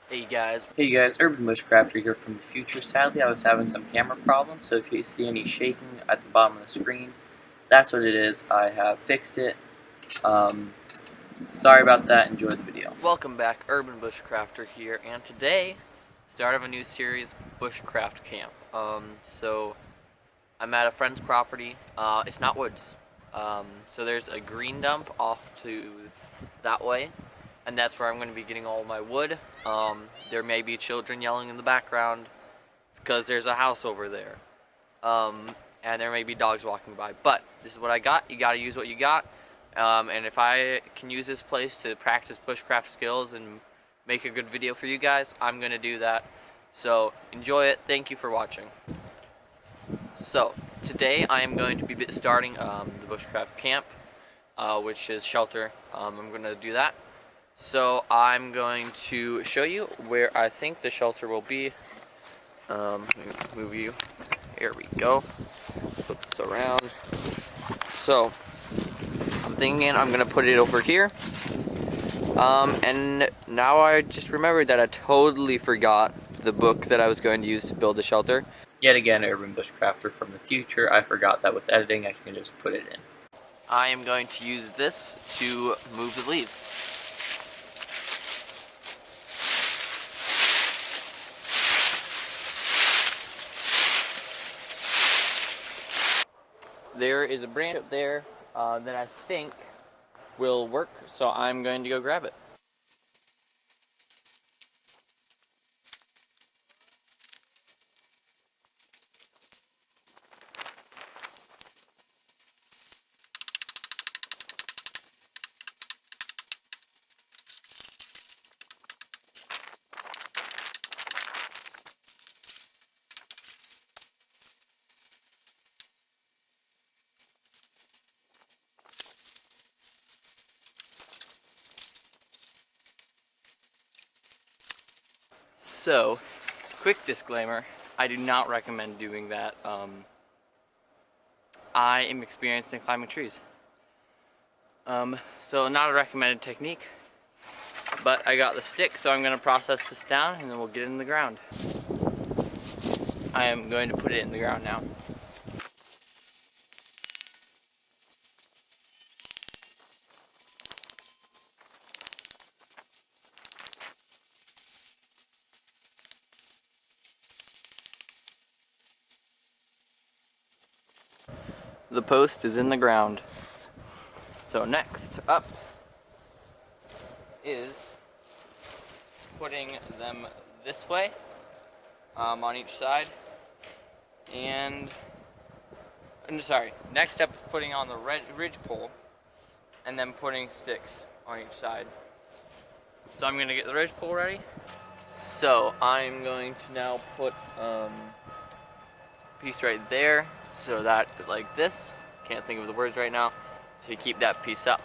Hey guys, Urbanbushcrafter here from the future. Sadly, I was having some camera problems, so if you see any shaking at the bottom of the screen, that's what it is. I have fixed it. Sorry about that. Enjoy the video. Welcome back, Urbanbushcrafter here, and today, start of a new series, Bushcraft Camp. So I'm at a friend's property. It's not woods. So there's a green dump off to that way, and that's where I'm going to be getting all my wood. There may be children yelling in the background because there's a house over there. And there may be dogs walking by, but this is what I got. You got to use what you got. And if I can use this place to practice bushcraft skills and make a good video for you guys, I'm going to do that. So enjoy it. Thank you for watching. So today I am going to be starting the bushcraft camp, which is shelter. I'm going to do that. So I'm going to show you where I think the shelter will be. Let me move you. Here we go. Flip this around. So I'm thinking I'm gonna put it over here. And now I just remembered that I totally forgot the book that I was going to use to build the shelter. Yet again, Urbanbushcrafter from the future. I forgot that with editing, I can just put it in. I am going to use this to move the leaves. There is a branch up there that I think will work, so I'm going to go grab it. So, quick disclaimer, I do not recommend doing that. I am experienced in climbing trees. So not a recommended technique, but I got the stick, so I'm going to process this down and then we'll get it in the ground. I am going to put it in the ground now. The post is in the ground. So next up is putting them this way on each side, and sorry, next up is putting on the ridge pole and then putting sticks on each side. So I'm going to get the ridge pole ready. So I'm going to now put a piece right there, so that like this. Can't think of the words right now. So you keep that piece up.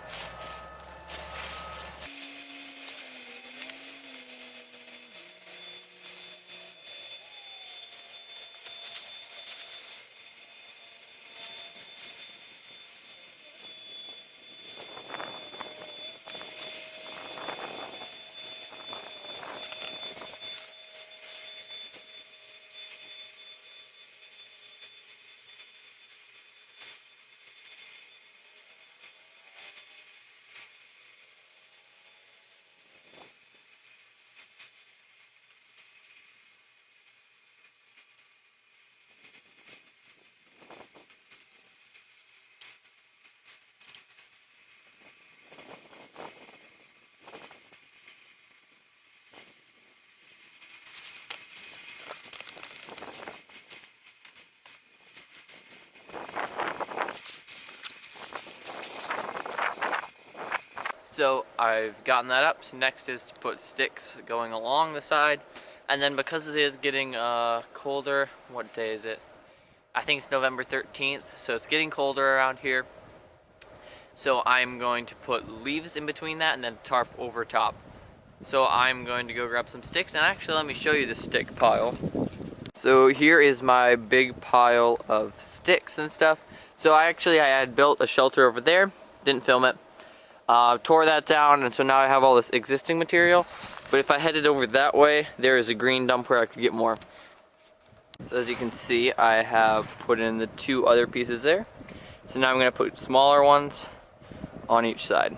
So I've gotten that up. So next is to put sticks going along the side, and then because it is getting colder, what day is it? I think it's November 13th, so it's getting colder around here. So I'm going to put leaves in between that and then tarp over top. So I'm going to go grab some sticks, and actually let me show you the stick pile. So here is my big pile of sticks and stuff. So I had built a shelter over there, didn't film it. Tore that down, and so now I have all this existing material. But if I headed over that way, there is a green dump where I could get more. So as you can see, I have put in the 2 other pieces there. So now I'm going to put smaller ones on each side.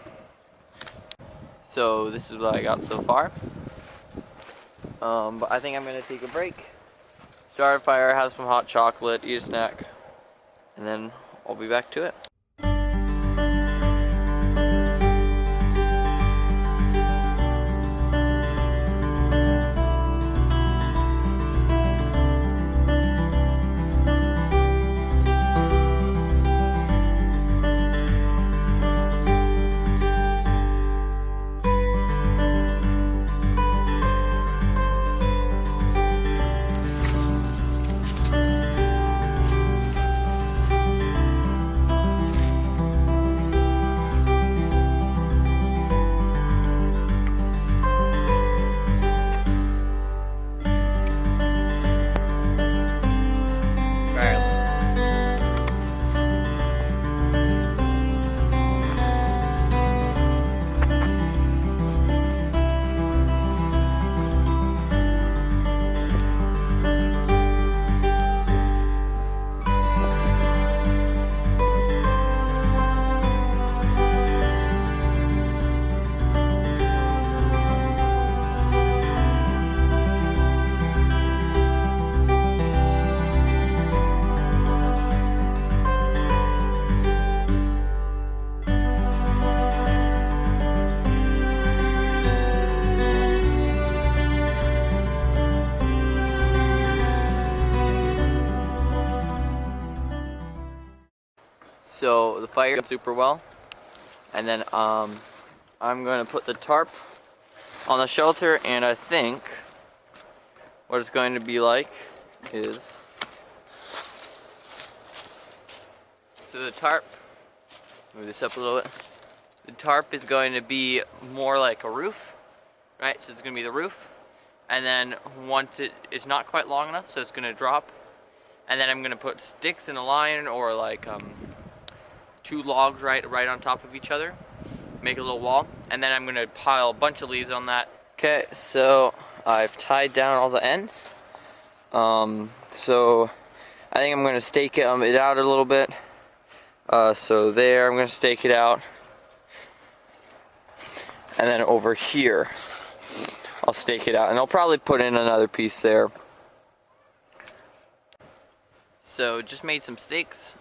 So this is what I got so far. But I think I'm going to take a break, start a fire, have some hot chocolate, eat a snack, and then I'll be back to it. So the fire went super well, and then I'm going to put the tarp on the shelter, and I think what it's going to be like is, so the tarp, move this up a little bit, the tarp is going to be more like a roof, right? So it's going to be the roof, and then once it's not quite long enough, so it's going to drop, and then I'm going to put sticks in a line, or like 2 logs right on top of each other, make a little wall, and then I'm gonna pile a bunch of leaves on that. Okay, so I've tied down all the ends. So I think I'm gonna stake it out a little bit. So there, I'm gonna stake it out, and then over here, I'll stake it out, and I'll probably put in another piece there. So just made some stakes.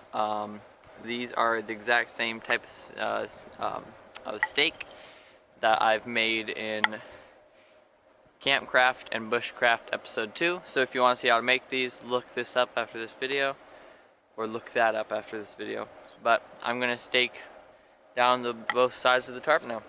These are the exact same type of stake that I've made in Campcraft and Bushcraft episode 2. So if you want to see how to make these, look this up after this video, or look that up after this video. But I'm going to stake down both sides of the tarp now.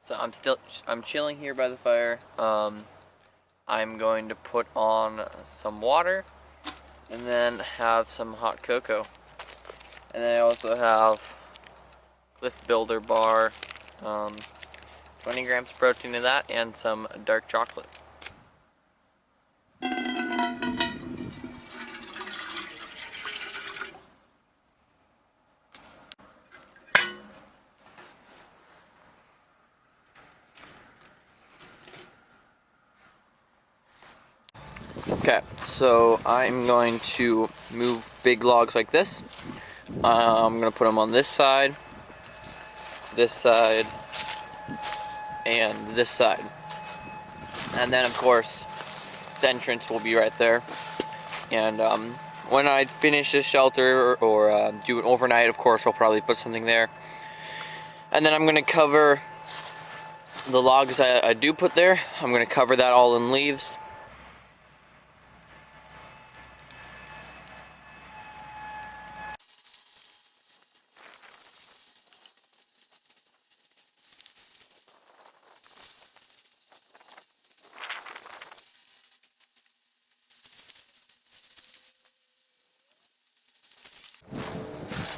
So I'm chilling here by the fire. I'm going to put on some water and then have some hot cocoa. And then I also have Cliff Builder bar, 20 grams of protein in that, and some dark chocolate. Okay, so I'm going to move big logs like this. I'm going to put them on this side, and this side. And then, of course, the entrance will be right there. And when I finish this shelter or do it overnight, of course, I'll probably put something there. And then I'm going to cover the logs that I do put there. I'm going to cover that all in leaves.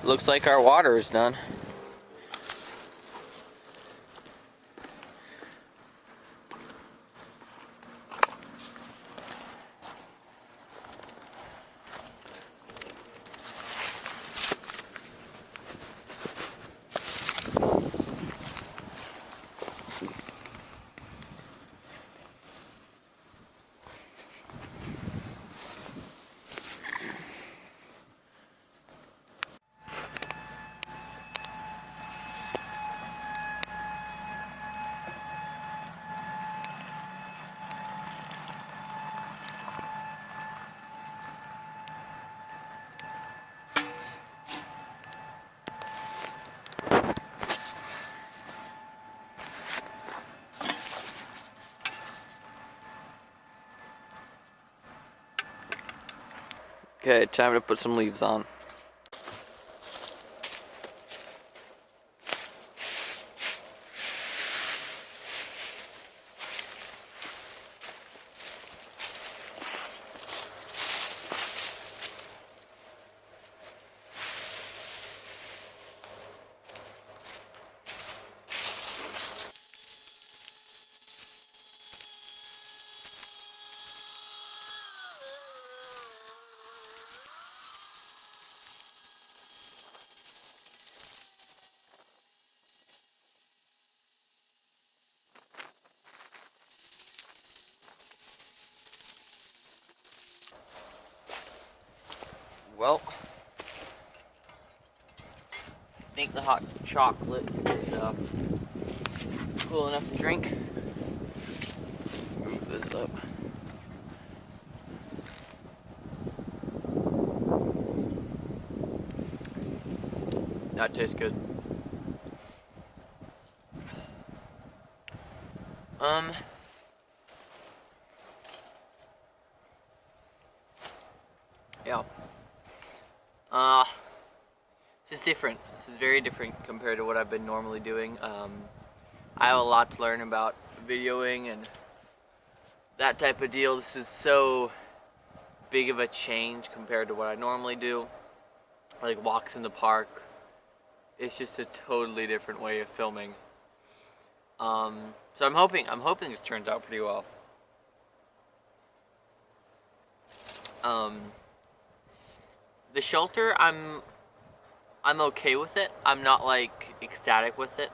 Looks like our water is done. Okay, time to put some leaves on. Well, I think the hot chocolate is cool enough to drink. Move this up. That tastes good. Yeah. This is different. This is very different compared to what I've been normally doing. I have a lot to learn about videoing and that type of deal. This is so big of a change compared to what I normally do. Like walks in the park. It's just a totally different way of filming. So I'm hoping this turns out pretty well. The shelter, I'm okay with it. I'm not like ecstatic with it.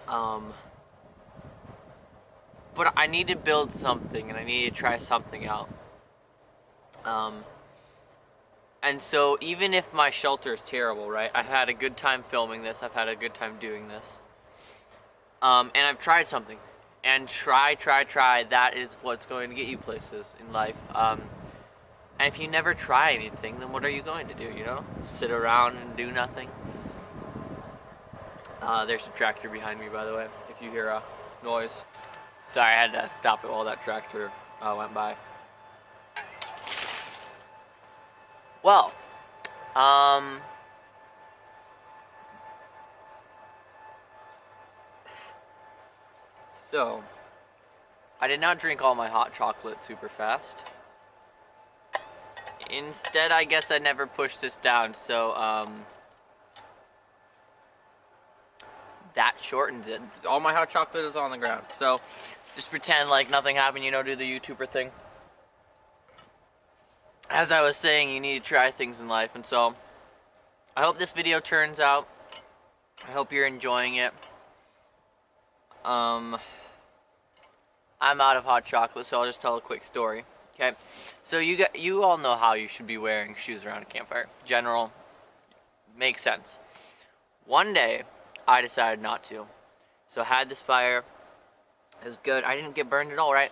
But I need to build something and I need to try something out. And so even if my shelter is terrible, right? I've had a good time filming this. I've had a good time doing this. And I've tried something. And try. That is what's going to get you places in life. And if you never try anything, then what are you going to do, you know? Sit around and do nothing? There's a tractor behind me, by the way, if you hear a noise. Sorry, I had to stop it while that tractor went by. Well, so, I did not drink all my hot chocolate super fast. Instead, I guess I never pushed this down, so, that shortens it. All my hot chocolate is on the ground, so just pretend like nothing happened, you know, do the YouTuber thing. As I was saying, you need to try things in life, and so I hope this video turns out. I hope you're enjoying it. I'm out of hot chocolate, so I'll just tell a quick story. Okay, so you all know how you should be wearing shoes around a campfire. General, makes sense. One day, I decided not to. So I had this fire. It was good. I didn't get burned at all, right?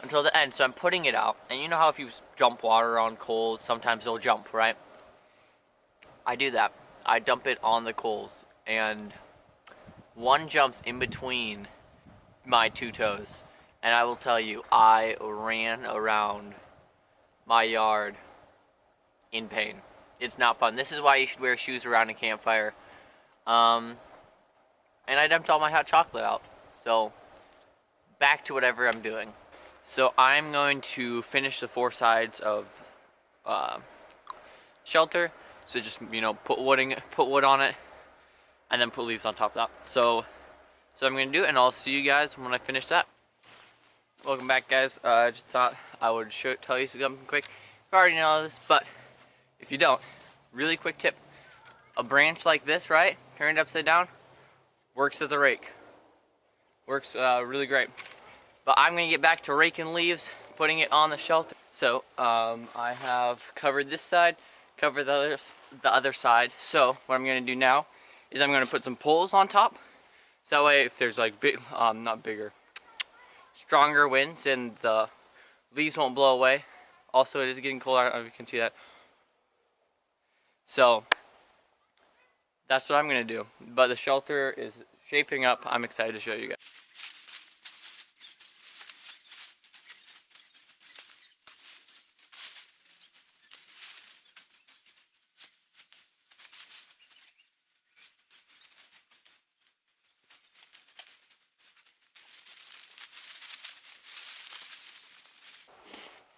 Until the end. So I'm putting it out. And you know how if you dump water on coals, sometimes it'll jump, right? I do that. I dump it on the coals. And one jumps in between my two toes. And I will tell you, I ran around my yard in pain. It's not fun. This is why you should wear shoes around a campfire. And I dumped all my hot chocolate out. So, back to whatever I'm doing. So I'm going to finish the four sides of shelter. So just, you know, put wood on it, and then put leaves on top of that. So I'm gonna do it, and I'll see you guys when I finish that. Welcome back, guys. I just thought I would tell you something quick. You already know this, but if you don't, really quick tip. A branch like this, right, turned upside down, works as a rake. Works really great. But I'm gonna get back to raking leaves, putting it on the shelter. So I have covered this side, covered the other side. So what I'm gonna do now is I'm gonna put some poles on top. So that way, if there's like stronger winds, and the leaves won't blow away. Also, it is getting cold. I don't know if you can see that. So that's what I'm gonna do. But the shelter is shaping up. I'm excited to show you guys.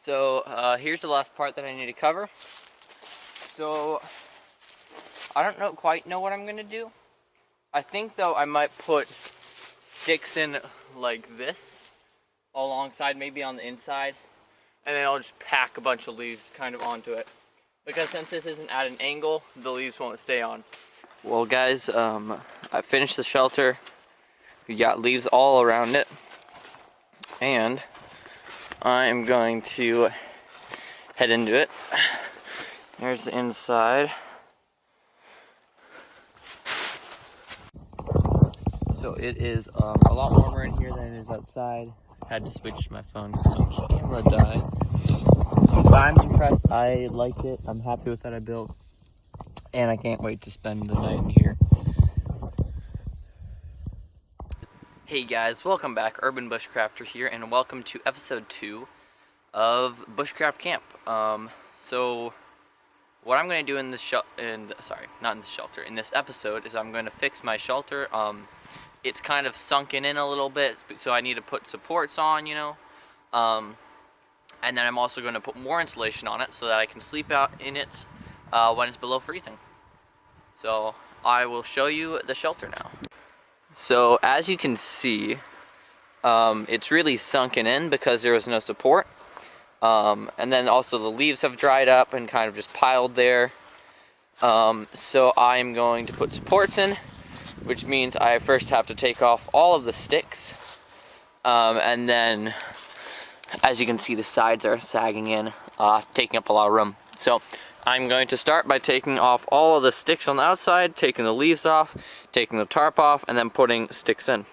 So here's the last part that I need to cover. So I don't quite know what I'm gonna do. I think though I might put sticks in like this alongside, maybe on the inside, and then I'll just pack a bunch of leaves kind of onto it. Because since this isn't at an angle, the leaves won't stay on. Well, guys, I finished the shelter. We got leaves all around it, and I'm going to head into it. Here's the inside. So it is a lot warmer in here than it is outside. Had to switch my phone because my camera died. But I'm impressed. I liked it. I'm happy with what I built. And I can't wait to spend the night in here. Hey guys, welcome back. Urbanbushcrafter here, and welcome to episode 2 of Bushcraft Camp. So what I'm going to do in this in this episode is I'm going to fix my shelter. It's kind of sunken in a little bit, so I need to put supports on, you know. And then I'm also going to put more insulation on it so that I can sleep out in it when it's below freezing. So I will show you the shelter now. So as you can see, it's really sunken in because there was no support. And then also the leaves have dried up and kind of just piled there. So I'm going to put supports in, which means I first have to take off all of the sticks. And then, as you can see, the sides are sagging in, taking up a lot of room. So I'm going to start by taking off all of the sticks on the outside, taking the leaves off, taking the tarp off, and then putting sticks in.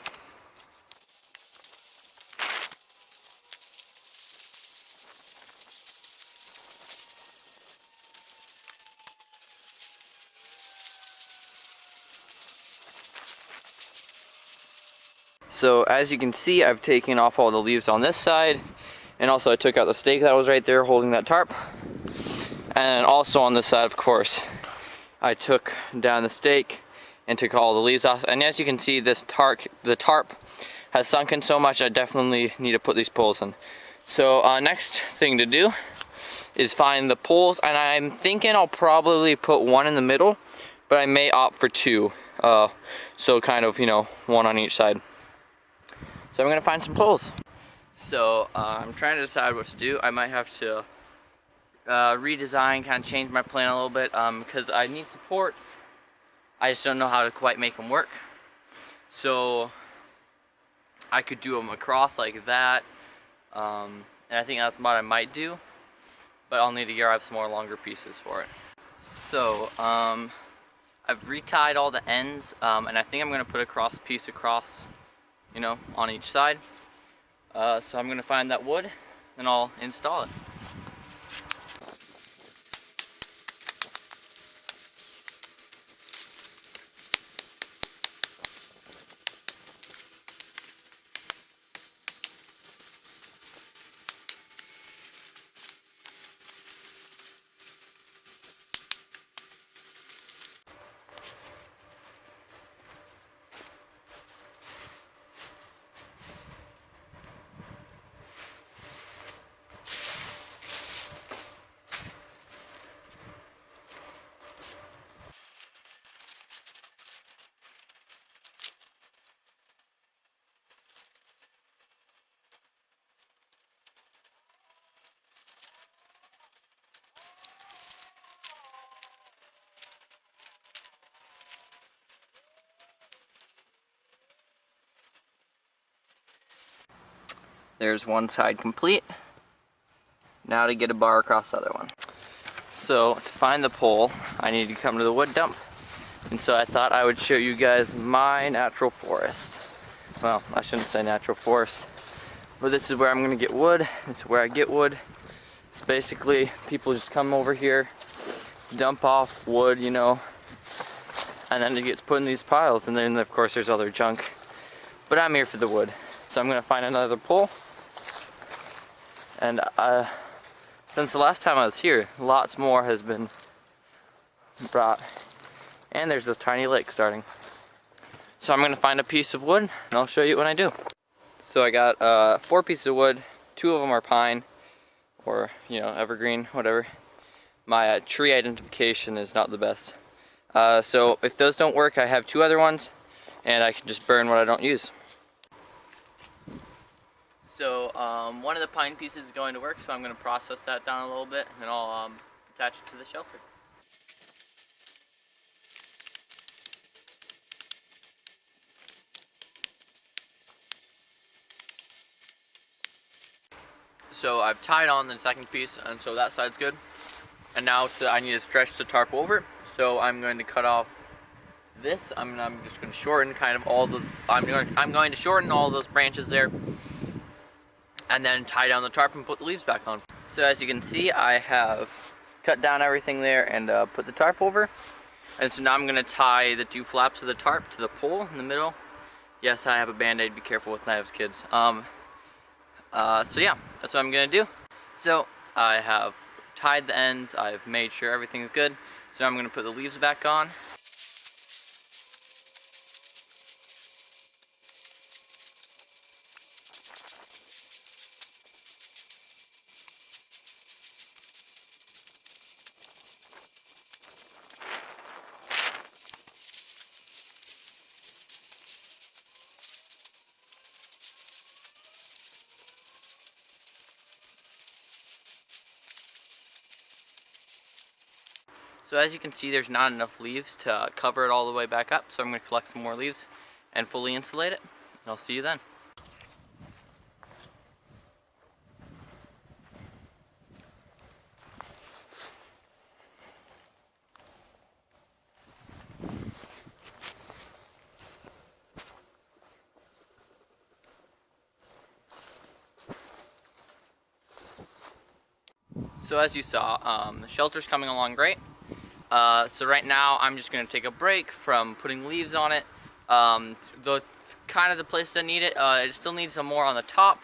So as you can see, I've taken off all the leaves on this side, and also I took out the stake that was right there holding that tarp. And also on this side, of course, I took down the stake and took all the leaves off. And as you can see, the tarp has sunken so much I definitely need to put these poles in. So next thing to do is find the poles, and I'm thinking I'll probably put one in the middle, but I may opt for two. So kind of, you know, one on each side. So I'm gonna find some poles. So I'm trying to decide what to do. I might have to redesign, kind of change my plan a little bit, because I need supports. I just don't know how to quite make them work. So I could do them across like that, and I think that's what I might do, but I'll need to grab some more longer pieces for it. So I've retied all the ends, and I think I'm going to put a cross piece across, you know, on each side. So I'm going to find that wood, and I'll install it. There's one side complete. Now to get a bar across the other one. So to find the pole, I need to come to the wood dump. And so I thought I would show you guys my natural forest. Well, I shouldn't say natural forest, but this is where I'm gonna get wood. It's where I get wood. It's basically people just come over here, dump off wood, you know, and then it gets put in these piles, and then of course there's other junk. But I'm here for the wood. So I'm gonna find another pole. And since the last time I was here, lots more has been brought. And there's this tiny lake starting. So I'm gonna find a piece of wood and I'll show you when I do. So I got 4 pieces of wood. 2 of them are pine, or you know, evergreen, whatever. My tree identification is not the best. So if those don't work, I have 2 other ones, and I can just burn what I don't use. So one of the pine pieces is going to work, so I'm going to process that down a little bit, and I'll attach it to the shelter. So I've tied on the second piece, and so that side's good. And now I need to stretch the tarp over. So I'm going to cut off this. I'm just going to shorten kind of all the. I'm going to shorten all those branches there, and then tie down the tarp and put the leaves back on. So as you can see, I have cut down everything there and put the tarp over. And so now I'm going to tie the 2 flaps of the tarp to the pole in the middle. Yes, I have a band-aid. Be careful with knives, kids. So yeah, that's what I'm gonna do. So I have tied the ends, I've made sure everything's good. So I'm gonna put the leaves back on. So as you can see, there's not enough leaves to cover it all the way back up, so I'm going to collect some more leaves and fully insulate it, and I'll see you then. So as you saw, the shelter's coming along great. So right now I'm just going to take a break from putting leaves on it. The kind of the places that need it, it still needs some more on the top,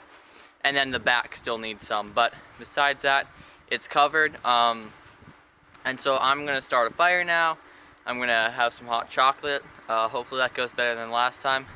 and then the back still needs some. But besides that, it's covered. And so I'm going to start a fire now. I'm going to have some hot chocolate. Hopefully that goes better than last time.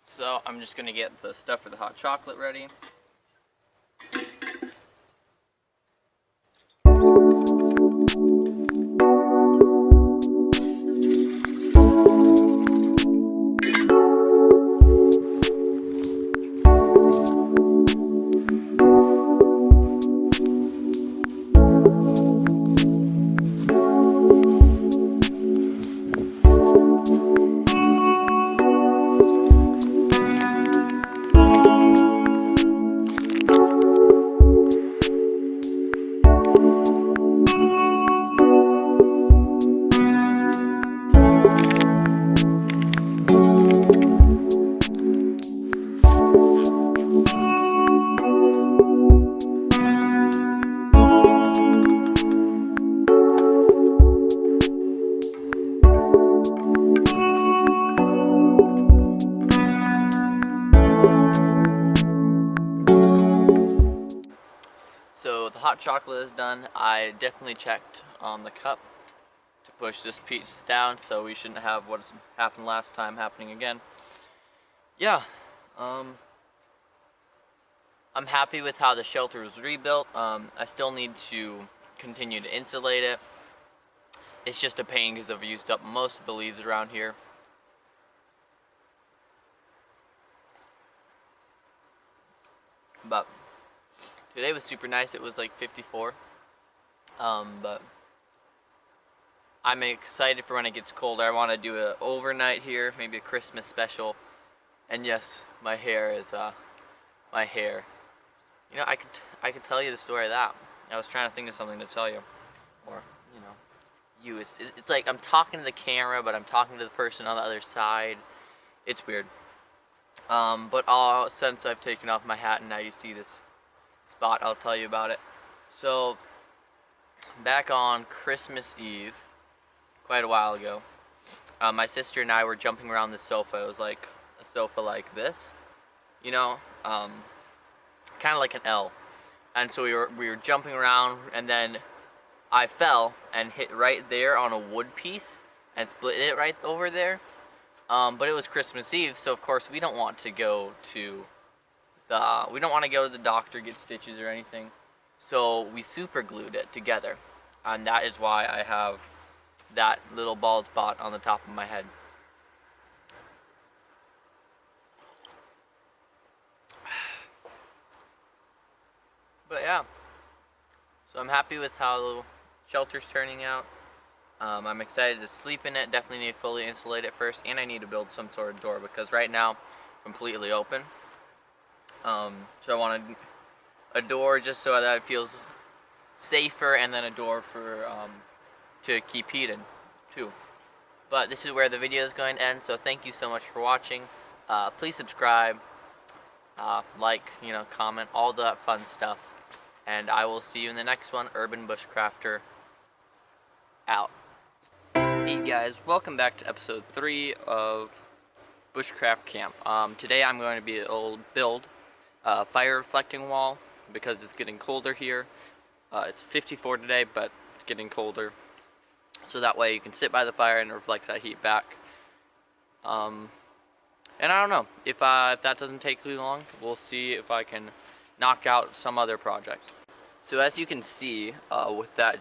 So I'm just going to get the stuff for the hot chocolate ready. So the hot chocolate is done. I definitely checked on the cup to push this piece down, so we shouldn't have what happened last time happening again. Yeah, I'm happy with how the shelter was rebuilt. I still need to continue to insulate it. It's just a pain because I've used up most of the leaves around here. But today was super nice. It was like 54. But I'm excited for when it gets colder. I want to do an overnight here, maybe a Christmas special. And yes, my hair is my hair. You know, I could tell you the story of that. I was trying to think of something to tell you, or you know, it's like I'm talking to the camera, but I'm talking to the person on the other side. It's weird. But since I've taken off my hat and now you see this spot, I'll tell you about it. So back on Christmas Eve, quite a while ago, my sister and I were jumping around the sofa. It was like a sofa like this, you know, kind of like an L. And so we were jumping around, and then I fell and hit right there on a wood piece and split it right over there. But it was Christmas Eve, so of course we don't want to go to the doctor, get stitches or anything. So we super glued it together, and that is why I have that little bald spot on the top of my head. But yeah, so I'm happy with how the shelter's turning out. I'm excited to sleep in it. Definitely need to fully insulate it first, and I need to build some sort of door because right now, completely open. So I wanted a door just so that it feels safer, and then a door for to keep heat in too. But this is where the video is going to end. So thank you so much for watching. Please subscribe, like, comment, all that fun stuff. And I will see you in the next one. Urban Bushcrafter out. Hey guys, welcome back to episode 3 of Bushcraft Camp. Today I'm going to build a fire reflecting wall because it's getting colder here. It's 54 today, but it's getting colder. So that way you can sit by the fire and it reflects that heat back. And I don't know, if that doesn't take too long, we'll see if I can knock out some other project. So as you can see with that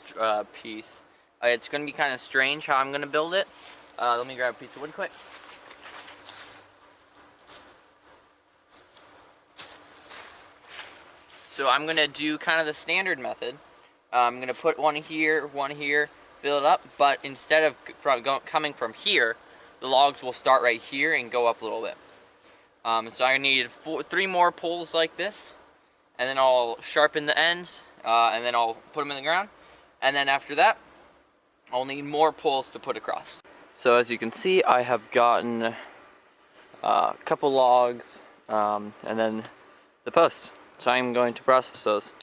piece, it's going to be kind of strange how I'm going to build it. Let me grab a piece of wood quick. So I'm going to do kind of the standard method. I'm going to put one here, fill it up, but instead of coming from here, the logs will start right here and go up a little bit. So I need 3 more poles like this, and then I'll sharpen the ends, and then I'll put them in the ground, and then after that, I'll need more poles to put across. So as you can see, I have gotten a couple logs, and then the posts. So I'm going to process those.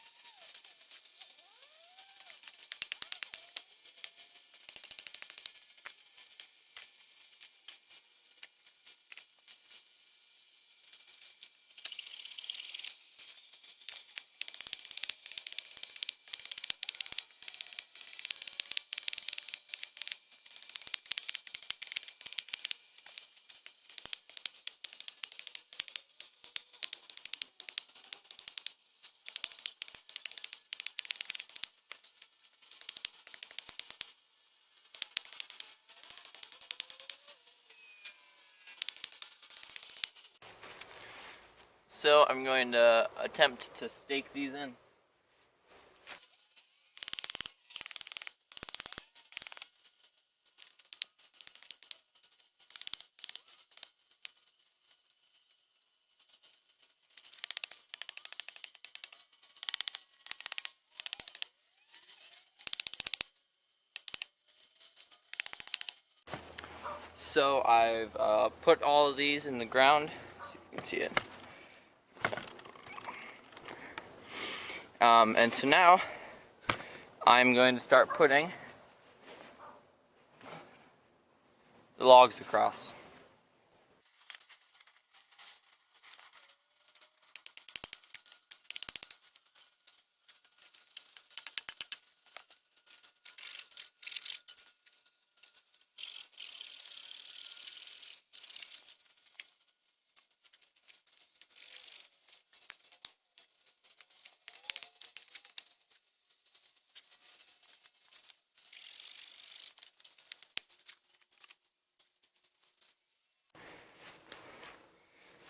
So I'm going to attempt to stake these in. So I've put all of these in the ground, so you can see it. And so now I'm going to start putting the logs across.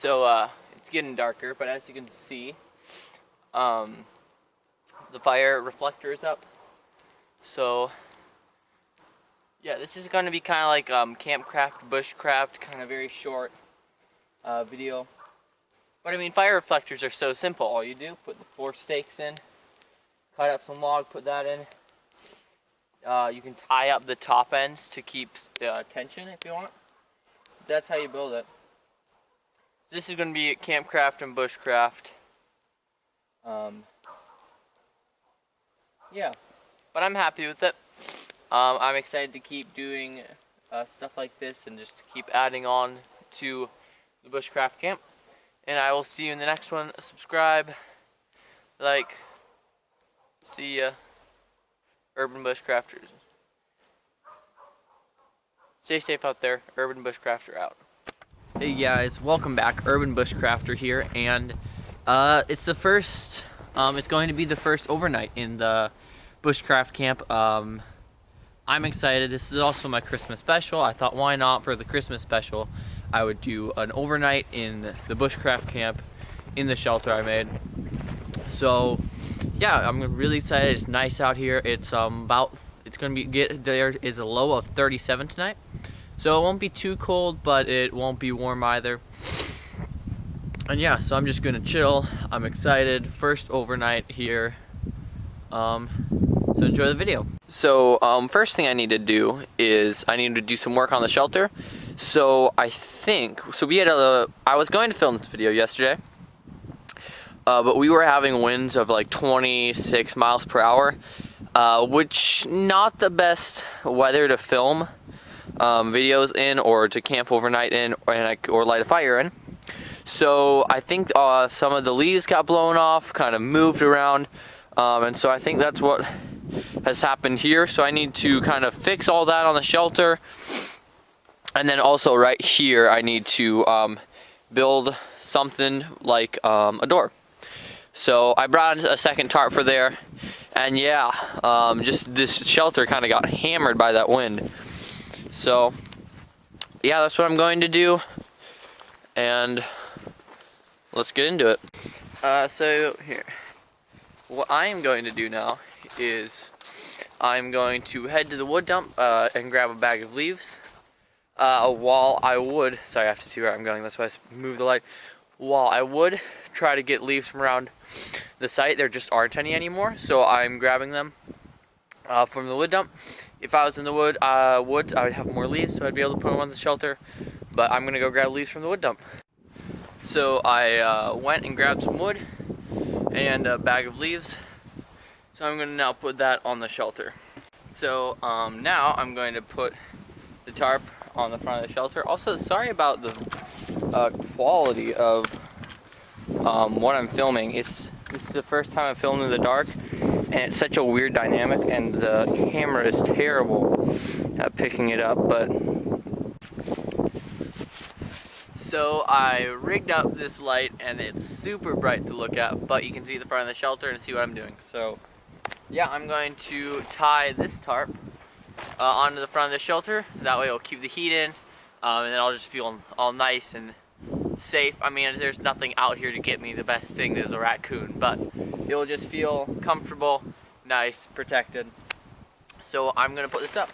So it's getting darker, but as you can see, the fire reflector is up. So yeah, this is going to be kind of like campcraft, bushcraft, kind of very short video. But I mean, fire reflectors are so simple. All you do, put the 4 stakes in, cut up some log, put that in. You can tie up the top ends to keep tension if you want. That's how you build it. So this is going to be campcraft and bushcraft. Yeah, but I'm happy with it. I'm excited to keep doing stuff like this and just keep adding on to the bushcraft camp. And I will see you in the next one. Subscribe, like, see ya. Urban Bushcrafters. Stay safe out there. Urban Bushcrafter out. Hey guys, welcome back. Urban Bushcrafter here, and it's the first. It's going to be the first overnight in the bushcraft camp. I'm excited. This is also my Christmas special. I thought, why not for the Christmas special? I would do an overnight in the bushcraft camp in the shelter I made. So yeah, I'm really excited. It's nice out here. It's it's gonna be there is a low of 37 tonight, so it won't be too cold, but it won't be warm either. And yeah, so I'm just gonna chill. I'm excited. First overnight here. So enjoy the video. So first thing I need to do is I need to do some work on the shelter. So I was going to film this video yesterday, but we were having winds of like 26 miles per hour, which not the best weather to film videos in, or to camp overnight in, or light a fire in. So I think some of the leaves got blown off, kind of moved around, and so I think that's what has happened here. So I need to kind of fix all that on the shelter. And then also right here, I need to build something like a door. So I brought a second tarp for there, and yeah, just this shelter kind of got hammered by that wind. So yeah, that's what I'm going to do, and let's get into it. So here, what I am going to do now is I'm going to head to the wood dump and grab a bag of leaves. While I would, sorry, I have to see where I'm going, that's why I moved the light. While I would try to get leaves from around the site, there just aren't any anymore, so I'm grabbing them from the wood dump. If I was in the woods, I would have more leaves, so I'd be able to put them on the shelter, but I'm gonna go grab leaves from the wood dump. So I went and grabbed some wood and a bag of leaves, so I'm gonna now put that on the shelter. So now I'm going to put the tarp on the front of the shelter. Also, sorry about the quality of what I'm filming. This is the first time I've filmed in the dark, and it's such a weird dynamic, and the camera is terrible at picking it up. But so I rigged up this light, and it's super bright to look at, but you can see the front of the shelter and see what I'm doing. So yeah, I'm going to tie this tarp onto the front of the shelter. That way it'll keep the heat in, and then I'll just feel all nice and safe. I mean, there's nothing out here to get me. The best thing is a raccoon, but it'll just feel comfortable, nice, protected. So I'm gonna put this up.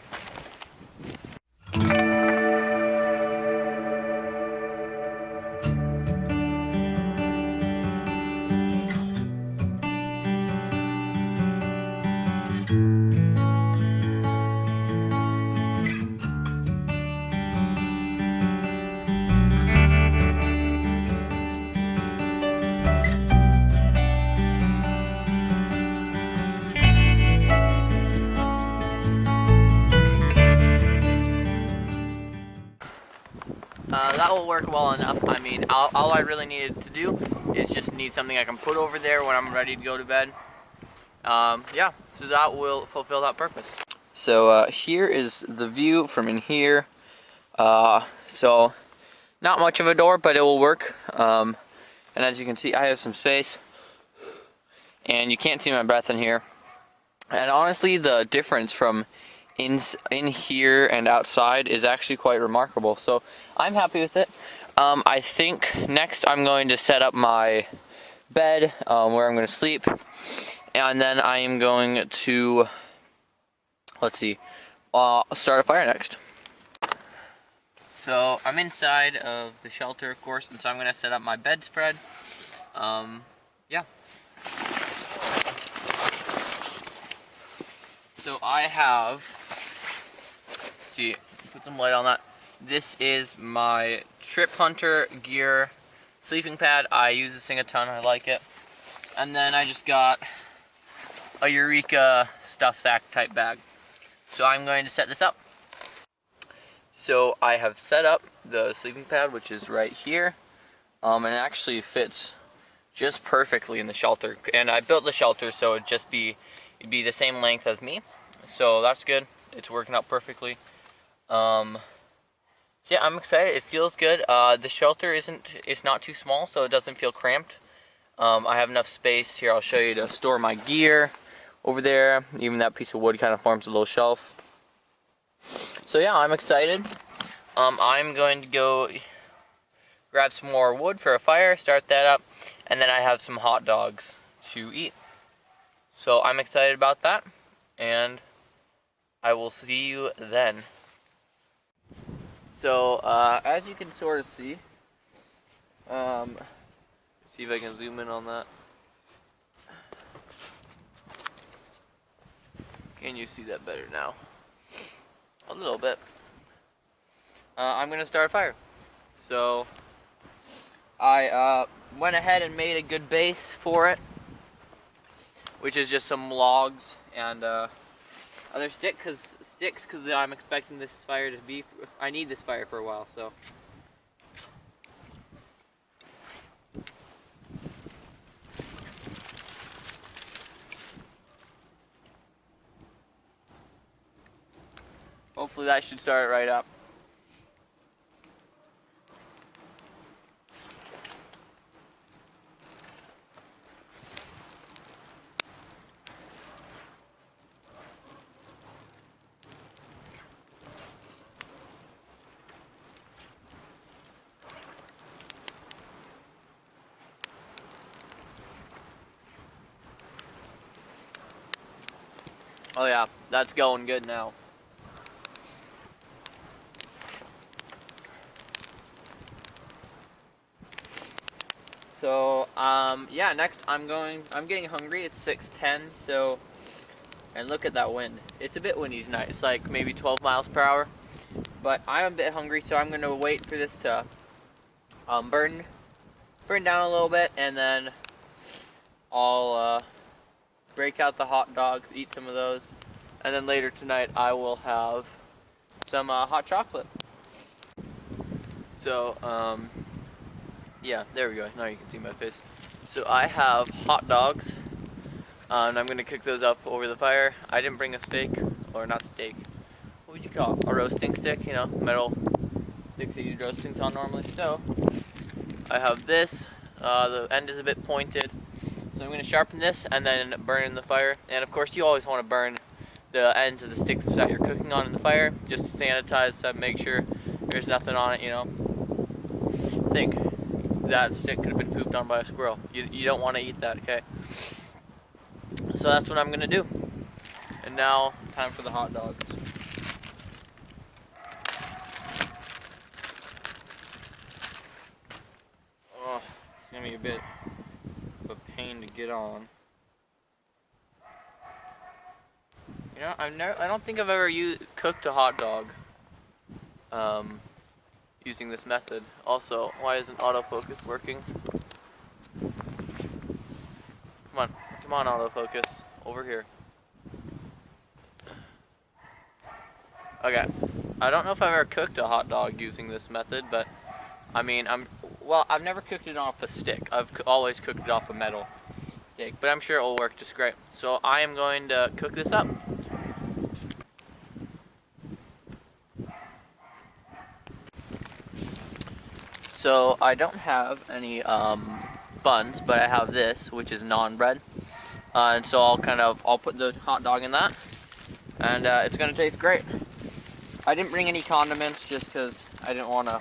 That will work well enough. I mean, all I really needed to do is just need something I can put over there when I'm ready to go to bed. Yeah, so that will fulfill that purpose. So here is the view from in here. So not much of a door, but it will work. And as you can see, I have some space, and you can't see my breath in here. And honestly, the difference from in here and outside is actually quite remarkable. So I'm happy with it. I think next I'm going to set up my bed where I'm going to sleep, and then I am going to, let's see, start a fire next. So I'm inside of the shelter, of course, and so I'm going to set up my bedspread. Yeah. So I have, let's see, put some light on that. This is my Trip Hunter gear sleeping pad. I use this thing a ton, I like it. And then I just got a Eureka stuff sack type bag. So I'm going to set this up. So I have set up the sleeping pad, which is right here. And it actually fits just perfectly in the shelter. And I built the shelter so it'd be the same length as me. So that's good. It's working out perfectly. So yeah, I'm excited. It feels good. The shelter it's not too small, so it doesn't feel cramped. I have enough space here. I'll show you to store my gear over there. Even that piece of wood kind of forms a little shelf. So yeah, I'm excited. I'm going to go grab some more wood for a fire, start that up, and then I have some hot dogs to eat. So I'm excited about that, and I will see you then. So, as you can sort of see if I can zoom in on that. Can you see that better now? A little bit. I'm gonna start a fire. So, I went ahead and made a good base for it, which is just some logs and other sticks, because I'm expecting this fire to be, I need this fire for a while, so. Hopefully that should start it right up. Oh yeah, that's going good now. So, yeah, next I'm getting hungry. It's 6:10, so, and look at that wind. It's a bit windy tonight. It's like maybe 12 miles per hour. But I'm a bit hungry, so I'm gonna wait for this to burn down a little bit, and then I'll break out the hot dogs, eat some of those, and then later tonight I will have some hot chocolate. So, yeah, there we go. Now you can see my face. So I have hot dogs, and I'm gonna cook those up over the fire. I didn't bring a steak, or not steak. What would you call it? A roasting stick? You know, metal sticks that you roast things on normally. So I have this. The end is a bit pointed, so I'm gonna sharpen this and then burn in the fire. And of course, you always want to burn the ends of the sticks that you're cooking on in the fire, just to sanitize them, make sure there's nothing on it. You know, think that stick could have been pooped on by a squirrel. You don't want to eat that, okay? So that's what I'm gonna do. And now, time for the hot dogs. Oh, it's gonna be a bit of a pain to get on. You know, I don't think I've ever cooked a hot dog using this method. Also, why isn't autofocus working? Come on, autofocus, over here. Okay, I don't know if I've ever cooked a hot dog using this method, but I mean, I've never cooked it off a stick. I've always cooked it off a metal stick, but I'm sure it will work just great. So I am going to cook this up. So I don't have any buns, but I have this, which is naan bread. And so I'll put the hot dog in that, and it's gonna taste great. I didn't bring any condiments just because I didn't want to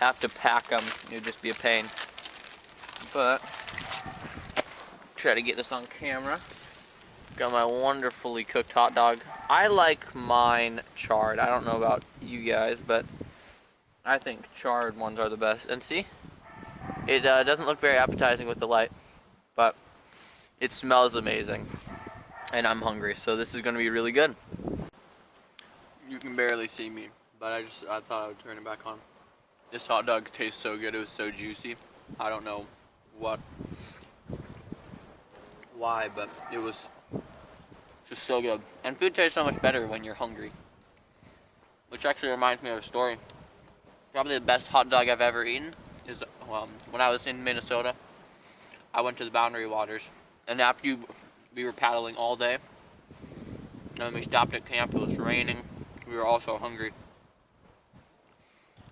have to pack them. It would just be a pain. But try to get this on camera. Got my wonderfully cooked hot dog. I like mine charred. I don't know about you guys, but I think charred ones are the best. And see, it doesn't look very appetizing with the light, but it smells amazing. And I'm hungry, so this is going to be really good. You can barely see me, but I thought I would turn it back on. This hot dog tastes so good. It was so juicy. I don't know why, but it was just so good. And food tastes so much better when you're hungry. Which actually reminds me of a story. Probably the best hot dog I've ever eaten is when I was in Minnesota. I went to the Boundary Waters, and after we were paddling all day, and we stopped at camp. It was raining. We were also hungry,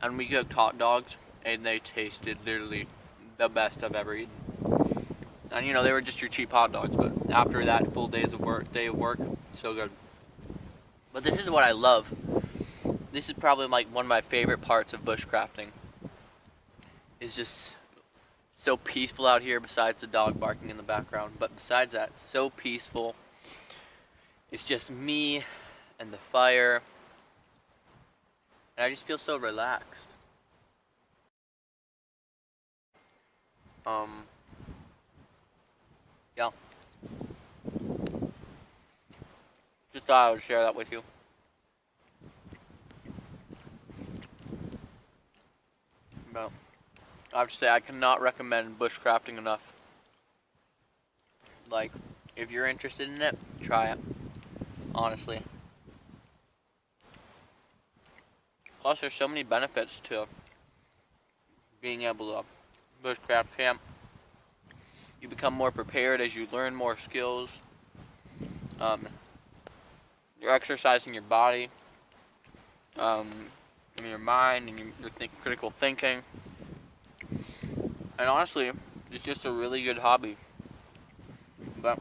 and we cooked hot dogs, and they tasted literally the best I've ever eaten. And you know, they were just your cheap hot dogs, but after that full day of work, so good. But this is what I love. This is probably like one of my favorite parts of bushcrafting. It's just so peaceful out here, besides the dog barking in the background. But besides that, so peaceful. It's just me and the fire. And I just feel so relaxed. Yeah. Just thought I would share that with you. But I have to say, I cannot recommend bushcrafting enough. Like, if you're interested in it, try it. Honestly. Plus, there's so many benefits to being able to bushcraft camp. You become more prepared as you learn more skills. You're exercising your body, and your mind, and your critical thinking. And honestly, it's just a really good hobby. But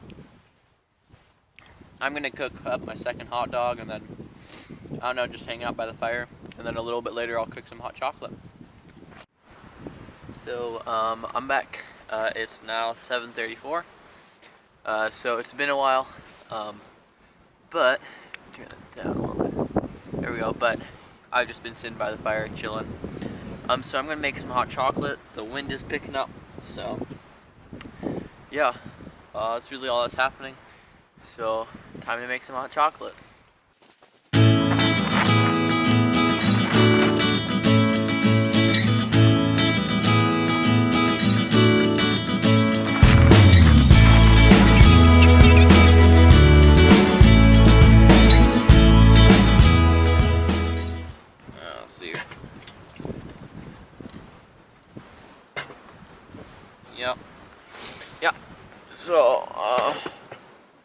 I'm gonna cook up my second hot dog, and then I don't know, just hang out by the fire. And then a little bit later, I'll cook some hot chocolate. So I'm back. It's now 7:34. So it's been a while, but turn it down a little bit. There we go. But I've just been sitting by the fire chilling. So I'm gonna make some hot chocolate. The wind is picking up, so yeah, that's really all that's happening. So time to make some hot chocolate. Yep. Yeah. So,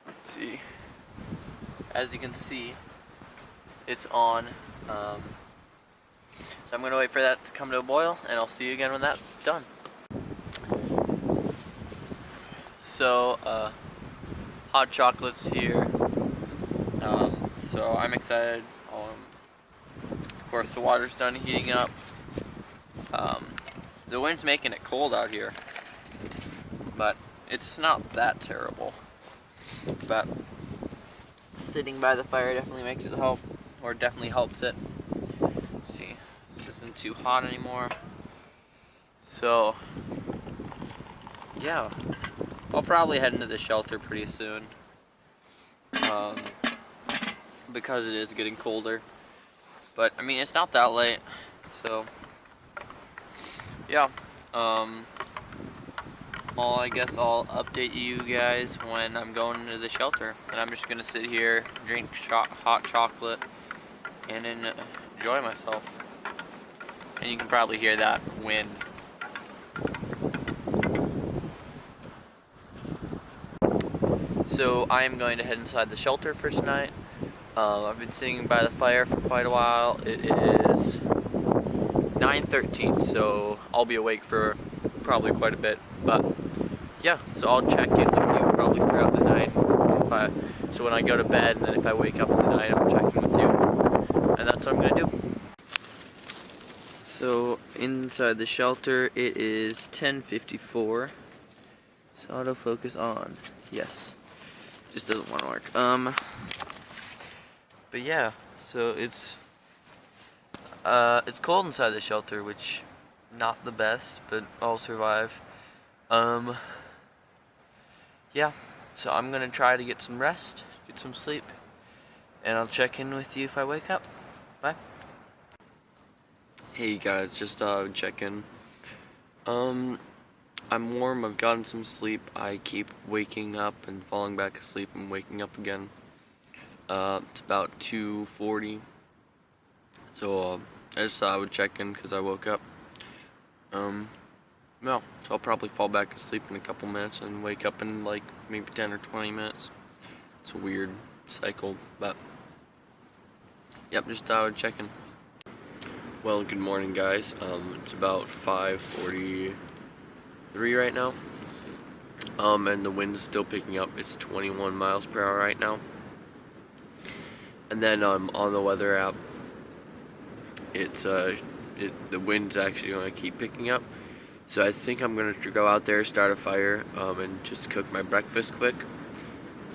let's see. As you can see, it's on. So I'm gonna wait for that to come to a boil, and I'll see you again when that's done. So, hot chocolate's here. So I'm excited. Of course, the water's done heating up. The wind's making it cold out here, but it's not that terrible. But sitting by the fire definitely makes it help, or definitely helps it. Let's see, this isn't too hot anymore. So yeah, I'll probably head into the shelter pretty soon, because it is getting colder. But I mean, it's not that late, so yeah. I guess I'll update you guys when I'm going into the shelter. And I'm just gonna sit here, drink hot chocolate, and enjoy myself. And you can probably hear that wind. So I am going to head inside the shelter for tonight. I've been sitting by the fire for quite a while. It is 9:13, so I'll be awake for probably quite a bit. But yeah, so I'll check in with you probably throughout the night. So when I go to bed, and then if I wake up in the night, I'm checking with you. And that's what I'm gonna do. So inside the shelter it is 10:54. So autofocus on. Yes. Just doesn't want to work. But yeah, so it's cold inside the shelter, which not the best, but I'll survive. Yeah. So I'm gonna try to get some rest, get some sleep, and I'll check in with you if I wake up. Bye. Hey guys, just check in. I'm warm, I've gotten some sleep. I keep waking up and falling back asleep and waking up again. It's about 2:40. So I just thought I would check in because I woke up. No, so I'll probably fall back asleep in a couple minutes and wake up in like maybe 10 or 20 minutes. It's a weird cycle, but yep, just thought I would check in. Well, good morning guys. It's about 5:43 right now. And the wind is still picking up. It's 21 miles per hour right now. And then on the weather app, it's the wind's actually going to keep picking up. So I think I'm going to go out there, start a fire, and just cook my breakfast quick,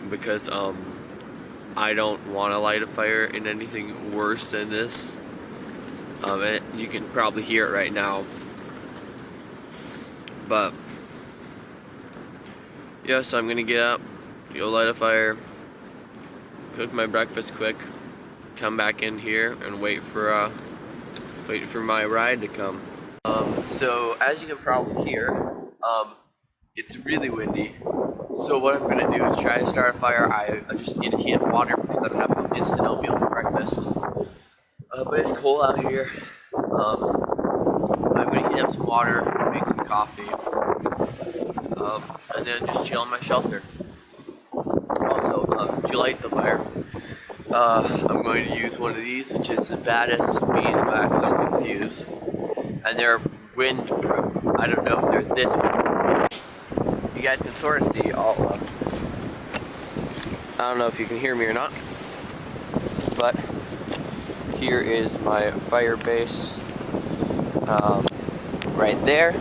because I don't want to light a fire in anything worse than this. And you can probably hear it right now. But yeah, so I'm gonna get up, go light a fire, cook my breakfast quick, come back in here and wait for my ride to come. So as you can probably hear, it's really windy. So what I'm gonna do is try to start a fire. I just need to heat up water because I'm having an instant oatmeal for breakfast. But it's cold out here. I'm gonna heat up some water, make some coffee, and then just chill in my shelter. Also, to light the fire, I'm going to use one of these, which is the baddest beeswax. I'm confused, and they're windproof. I don't know if they're this one. You guys can sort of see all. I don't know if you can hear me or not, but here is my fire base, right there,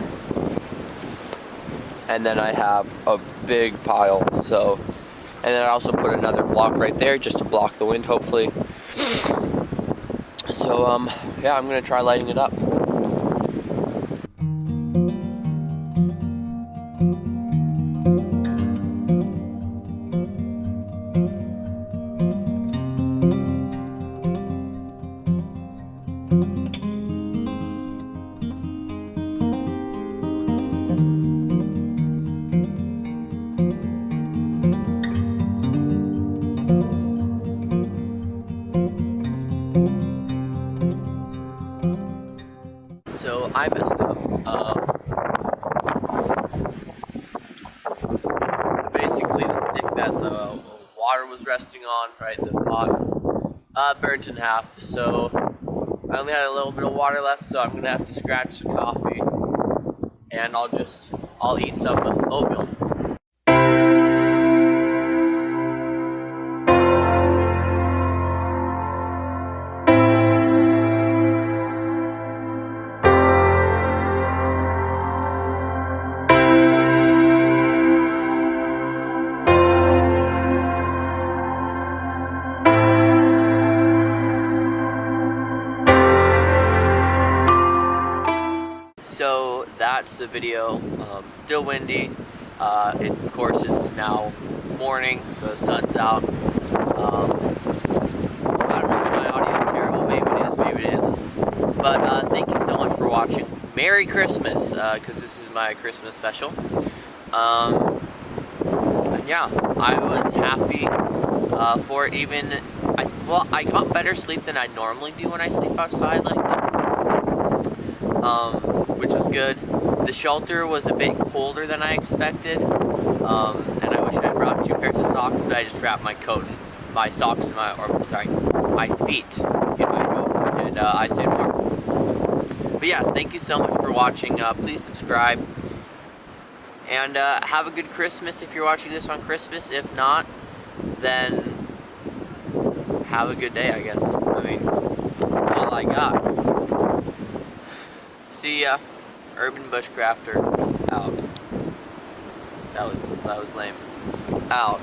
and then I have a big pile. So, and then I also put another block right there just to block the wind, hopefully. So yeah, I'm gonna try lighting it up. So I messed up. So basically, the stick that the water was resting on, right, the pot, burnt in half. So I only had a little bit of water left, so I'm gonna have to scratch some coffee, and I'll eat some oatmeal. So that's the video. Still windy. Of course, it's now morning. The sun's out. I don't know if my audio is terrible. Maybe it is. Maybe it isn't. But thank you so much for watching. Merry Christmas, because this is my Christmas special. And yeah, I was happy for it. Even I got better sleep than I normally do when I sleep outside like this. Which was good. The shelter was a bit colder than I expected, and I wish I had brought 2 pairs of socks, but I just wrapped my coat and my socks in my feet in my coat, and I stayed warm. But yeah, thank you so much for watching. Please subscribe, and have a good Christmas if you're watching this on Christmas. If not, then have a good day, I guess. I mean, that's all I got. See ya. Urban Bushcrafter out. That was lame. Out.